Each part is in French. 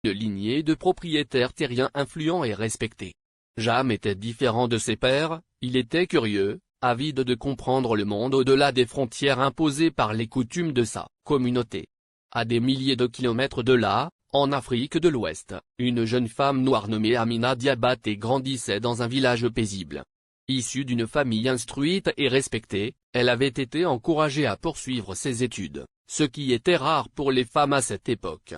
une lignée de propriétaires terriens influents et respectés. Jam était différent de ses pairs, il était curieux, avide de comprendre le monde au-delà des frontières imposées par les coutumes de sa communauté. À des milliers de kilomètres de là, en Afrique de l'Ouest, une jeune femme noire nommée Amina Diabaté grandissait dans un village paisible. Issue d'une famille instruite et respectée, elle avait été encouragée à poursuivre ses études, ce qui était rare pour les femmes à cette époque.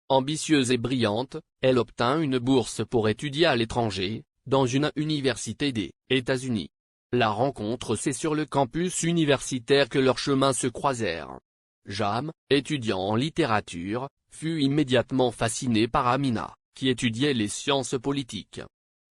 Ambitieuse et brillante, elle obtint une bourse pour étudier à l'étranger, dans une université des États-Unis. La rencontre, c'est sur le campus universitaire que leurs chemins se croisèrent. Jam, étudiant en littérature, fut immédiatement fasciné par Amina, qui étudiait les sciences politiques.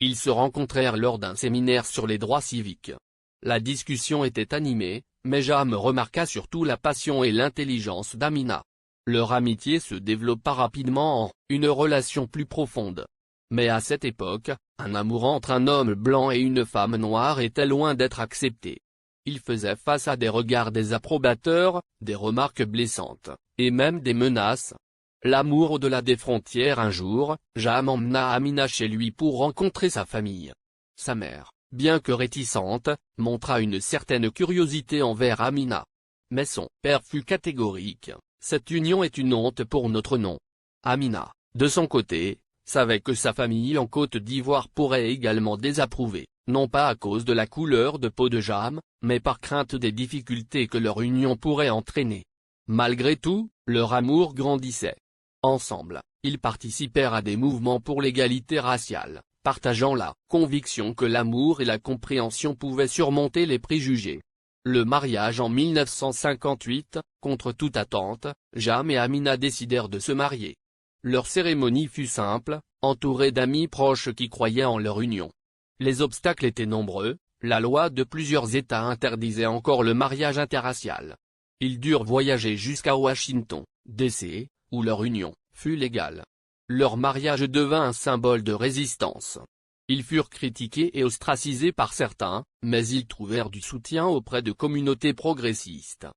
Ils se rencontrèrent lors d'un séminaire sur les droits civiques. La discussion était animée, mais Jam remarqua surtout la passion et l'intelligence d'Amina. Leur amitié se développa rapidement en une relation plus profonde. Mais à cette époque, un amour entre un homme blanc et une femme noire était loin d'être accepté. Il faisait face à des regards désapprobateurs, des remarques blessantes, et même des menaces. L'amour au-delà des frontières. Un jour, Jam emmena Amina chez lui pour rencontrer sa famille. Sa mère, bien que réticente, montra une certaine curiosité envers Amina. Mais son père fut catégorique: cette union est une honte pour notre nom. Amina, de son côté, savait que sa famille en Côte d'Ivoire pourrait également désapprouver, non pas à cause de la couleur de peau de Jam, mais par crainte des difficultés que leur union pourrait entraîner. Malgré tout, leur amour grandissait. Ensemble, ils participèrent à des mouvements pour l'égalité raciale, partageant la conviction que l'amour et la compréhension pouvaient surmonter les préjugés. Le mariage en 1958, contre toute attente, Jam et Amina décidèrent de se marier. Leur cérémonie fut simple, entourée d'amis proches qui croyaient en leur union. Les obstacles étaient nombreux, la loi de plusieurs États interdisait encore le mariage interracial. Ils durent voyager jusqu'à Washington, D.C., où leur union fut légale. Leur mariage devint un symbole de résistance. Ils furent critiqués et ostracisés par certains, mais ils trouvèrent du soutien auprès de communautés progressistes.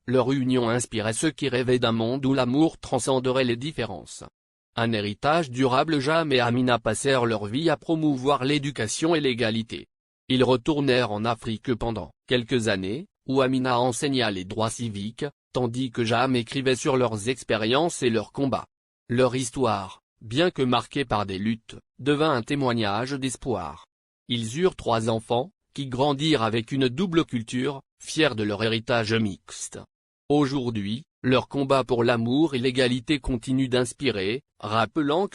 Leur union inspirait ceux qui rêvaient d'un monde où l'amour transcenderait les différences. Un héritage durable. Jam et Amina passèrent leur vie à promouvoir l'éducation et l'égalité. Ils retournèrent en Afrique pendant quelques années, où Amina enseigna les droits civiques, tandis que Jam écrivait sur leurs expériences et leurs combats. Leur histoire, bien que marquée par des luttes, devint un témoignage d'espoir. Ils eurent 3 enfants, qui grandirent avec une double culture, fiers de leur héritage mixte. Aujourd'hui, leur combat pour l'amour et l'égalité continue d'inspirer, rappelant que